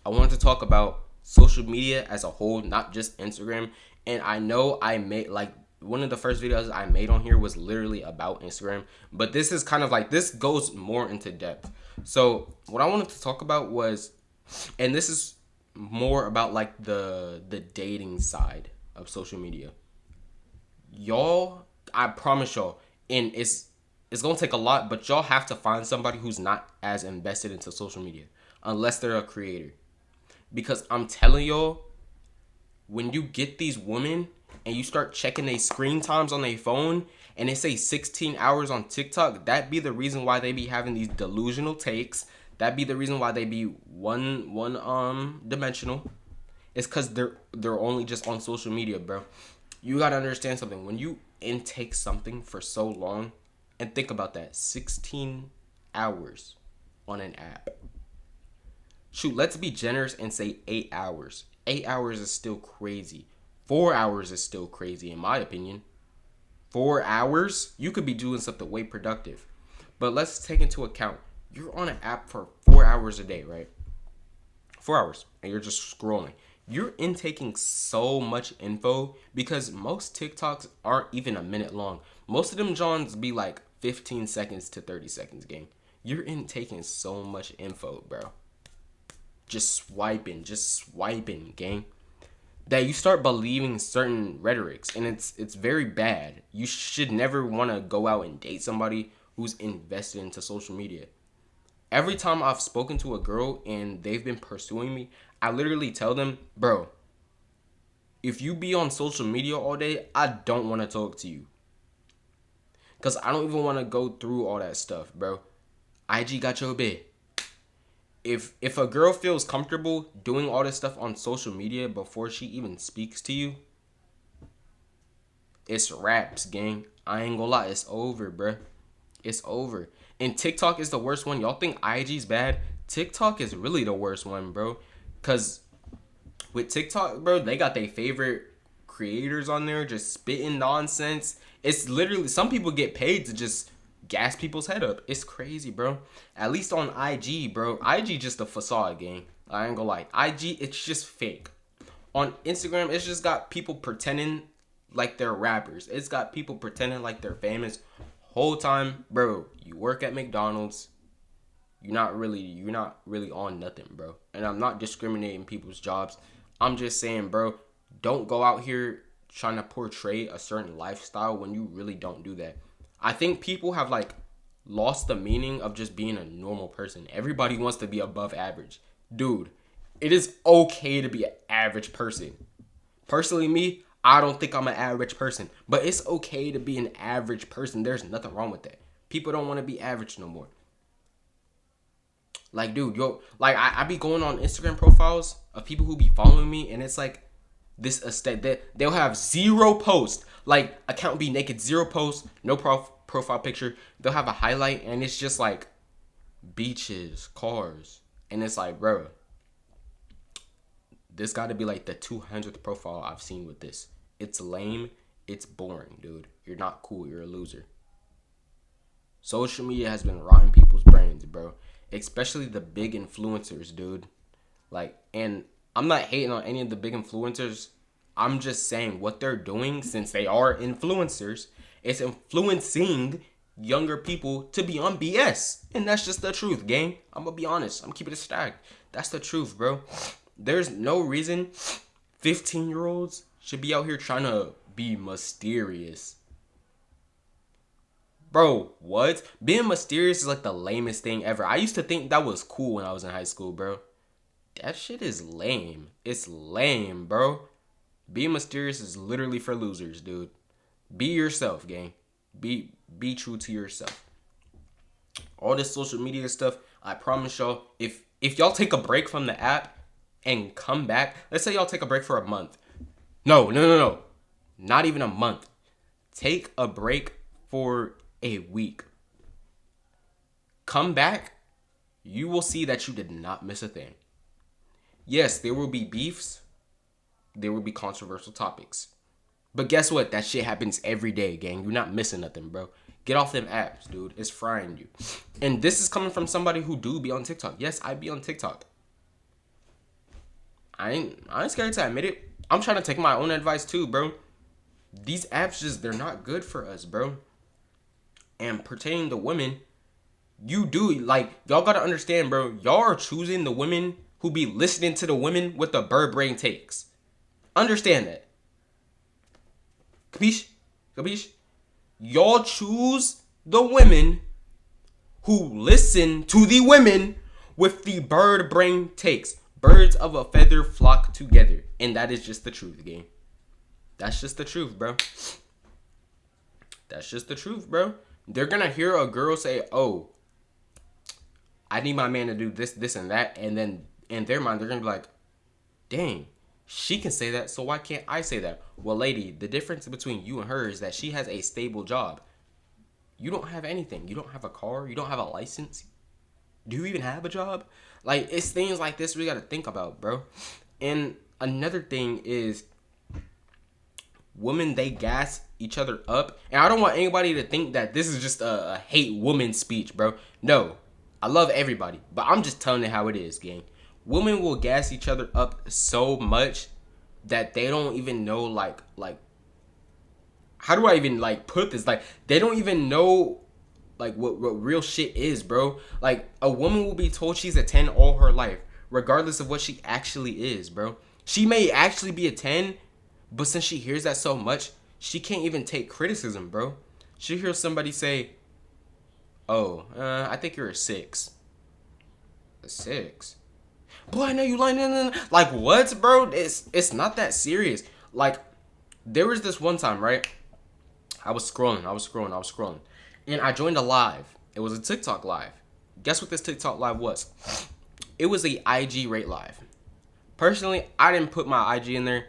I wanted to talk about social media as a whole, not just Instagram. And I know I made like one of the first videos I made on here was literally about Instagram, but this is kind of like this goes more into depth. So what I wanted to talk about was, and this is more about like the dating side of social media. Y'all, I promise y'all, and it's gonna take a lot, but y'all have to find somebody who's not as invested into social media, unless they're a creator. Because I'm telling y'all, when you get these women and you start checking their screen times on their phone and they say 16 hours on TikTok, that be the reason why they be having these delusional takes. That be the reason why they be one dimensional. It's cause they're only just on social media, bro. You gotta understand something. When you intake something for so long, and think about that, 16 hours on an app. Shoot, let's be generous and say 8 hours. 8 hours is still crazy. 4 hours is still crazy, in my opinion. 4 hours, you could be doing something way productive. But let's take into account you're on an app for 4 hours a day, right? 4 hours, and you're just scrolling. You're intaking so much info because most TikToks aren't even a minute long. Most of them Johns be like 15 seconds to 30 seconds, gang. You're intaking so much info, bro. Just swiping, gang. That you start believing certain rhetorics, and it's very bad. You should never want to go out and date somebody who's invested into social media. Every time I've spoken to a girl and they've been pursuing me, I literally tell them, bro, if you be on social media all day, I don't want to talk to you. Because I don't even want to go through all that stuff, bro. IG got your bit. If a girl feels comfortable doing all this stuff on social media before she even speaks to you, it's raps, gang. I ain't gonna lie, it's over, bro. It's over. And TikTok is the worst one. Y'all think IG's bad? TikTok is really the worst one, bro. Cause with TikTok, bro, they got their favorite creators on there just spitting nonsense. It's literally some people get paid to just gas people's head up. It's crazy, bro. At least on IG, bro. IG just a facade, gang. I ain't gonna lie. IG, it's just fake. On Instagram, it's just got people pretending like they're rappers. It's got people pretending like they're famous. Whole time, bro, you work at McDonald's. You're not really on nothing, bro. And I'm not discriminating people's jobs. I'm just saying, bro, don't go out here trying to portray a certain lifestyle when you really don't do that. I think people have like lost the meaning of just being a normal person. Everybody wants to be above average. Dude, it is okay to be an average person. Personally, me, I don't think I'm an average person, but it's okay to be an average person. There's nothing wrong with that. People don't want to be average no more. Like, dude, yo, like I be going on Instagram profiles of people who be following me, and it's like this estate that they'll have zero post, like account be naked, zero post, no profile picture. They'll have a highlight, and it's just like beaches, cars, and it's like, bro, this got to be like the 200th profile I've seen with this. It's lame. It's boring, dude. You're not cool. You're a loser. Social media has been rotting people's brains, bro. Especially the big influencers, dude. Like, and I'm not hating on any of the big influencers. I'm just saying what they're doing, since they are influencers, it's influencing younger people to be on BS. And that's just the truth, gang. I'm gonna be honest. I'm keeping it stacked. That's the truth, bro. There's no reason 15-year-olds should be out here trying to be mysterious. Bro, what? Being mysterious is like the lamest thing ever. I used to think that was cool when I was in high school, bro. That shit is lame. It's lame, bro. Being mysterious is literally for losers, dude. Be yourself, gang. Be true to yourself. All this social media stuff, I promise y'all, if y'all take a break from the app and come back, let's say y'all take a break for a month. No. Not even a month. Take a break for a week. Come back, you will see that you did not miss a thing. Yes, there will be beefs, there will be controversial topics. But guess what? That shit happens every day, gang. You're not missing nothing, bro. Get off them apps, dude. It's frying you. And this is coming from somebody who do be on TikTok. Yes, I be on TikTok. I ain't scared to admit it. I'm trying to take my own advice too, bro. These apps just they're not good for us, bro. And pertaining to women, you do like y'all gotta understand, bro. Y'all are choosing the women who be listening to the women with the bird brain takes. Understand that. Capiche? Capiche? Y'all choose the women who listen to the women with the bird brain takes. Birds of a feather flock together. And that is just the truth, gang. That's just the truth, bro. That's just the truth, bro. They're gonna hear a girl say, oh, I need my man to do this, this, and that. And then in their mind, they're gonna be like, dang, she can say that, so why can't I say that? Well, lady, the difference between you and her is that she has a stable job. You don't have anything. You don't have a car. You don't have a license. Do you even have a job? Like, it's things like this we gotta think about, bro. And another thing is, women, they gas each other up. And I don't want anybody to think that this is just a hate woman speech, bro. No. I love everybody. But I'm just telling it how it is, gang. Women will gas each other up so much that they don't even know, like how do I even, like, put this? Like, they don't even know, like, what real shit is, bro. Like, a woman will be told she's a 10 all her life, regardless of what she actually is, bro. She may actually be a 10, but since she hears that so much, she can't even take criticism, bro. She hears somebody say, oh, I think you're a 6. A 6? Boy, I know you lying. Like, what, bro? It's not that serious. Like, there was this one time, right? I was scrolling. And I joined a live. It was a TikTok live. Guess what this TikTok live was? It was a IG rate live. Personally, I didn't put my IG in there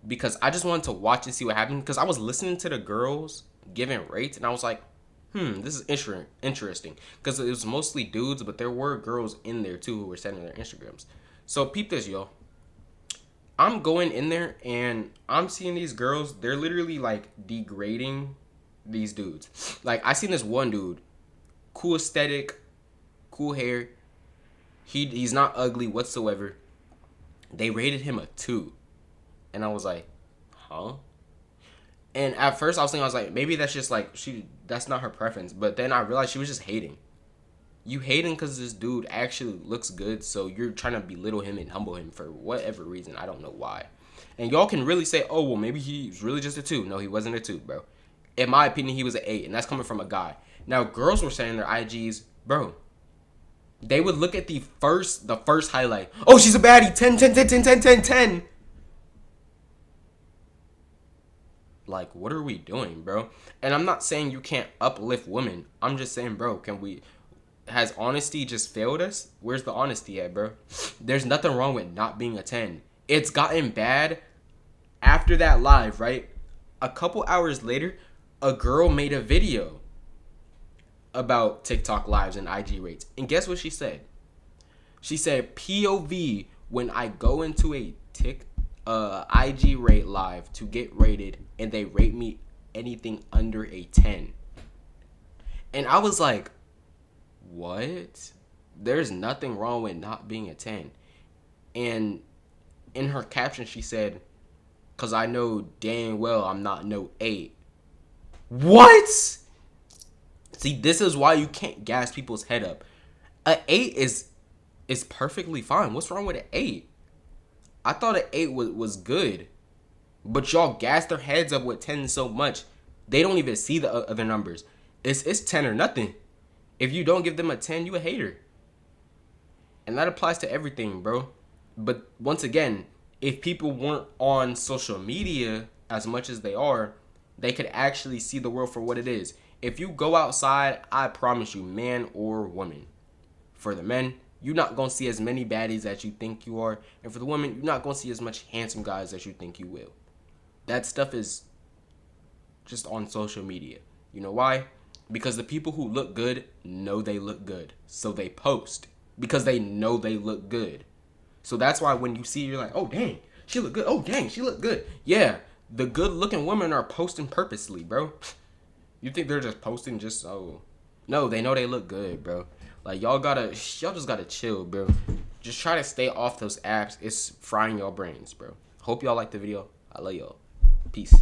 because I just wanted to watch and see what happened. Because I was listening to the girls giving rates, and I was like, this is interesting. Because it was mostly dudes, but there were girls in there too who were sending their Instagrams. So peep this, yo. I'm going in there and I'm seeing these girls, they're literally like degrading these dudes. Like, I seen this one dude, cool aesthetic, cool hair. He's not ugly whatsoever. They rated him a 2. And I was like, huh? And at first I was like, maybe that's just like, that's not her preference. But then I realized she was just hating. You hating because this dude actually looks good, so you're trying to belittle him and humble him for whatever reason. I don't know why. And y'all can really say, oh, well, maybe he's really just a 2. No, he wasn't a 2, bro. In my opinion, he was an 8, and that's coming from a guy. Now, girls were saying their IGs, bro, they would look at the first highlight. Oh, she's a baddie. 10, 10, 10, 10, 10, 10, 10. Like, what are we doing, bro? And I'm not saying you can't uplift women. I'm just saying, bro, has honesty just failed us? Where's the honesty at, bro? There's nothing wrong with not being a 10. It's gotten bad after that live, right? A couple hours later, a girl made a video about TikTok lives and IG rates. And guess what she said? She said, POV, when I go into a IG rate live to get rated and they rate me anything under a 10. And I was like, what? There's nothing wrong with not being a 10. And in her caption, she said, because I know dang well I'm not no 8. What? See, this is why you can't gas people's head up. An 8 is perfectly fine. What's wrong with an 8? I thought an 8 was good. But y'all gas their heads up with 10 so much, they don't even see the other numbers. It's 10 or nothing. If you don't give them a 10, you a hater. And that applies to everything, bro. But once again, if people weren't on social media as much as they are, they could actually see the world for what it is. If you go outside, I promise you, man or woman. For the men, you're not going to see as many baddies as you think you are. And for the women, you're not going to see as much handsome guys as you think you will. That stuff is just on social media. You know why? Because the people who look good know they look good. So they post because they know they look good. So that's why when you see, you're like, oh, dang, she look good. Oh, dang, she look good. Yeah, the good looking women are posting purposely, bro. You think they're just posting just so? No, they know they look good, bro. Like, y'all just gotta chill, bro. just try to stay off those apps. It's frying your brains, bro. Hope y'all like the video. I love y'all. Peace.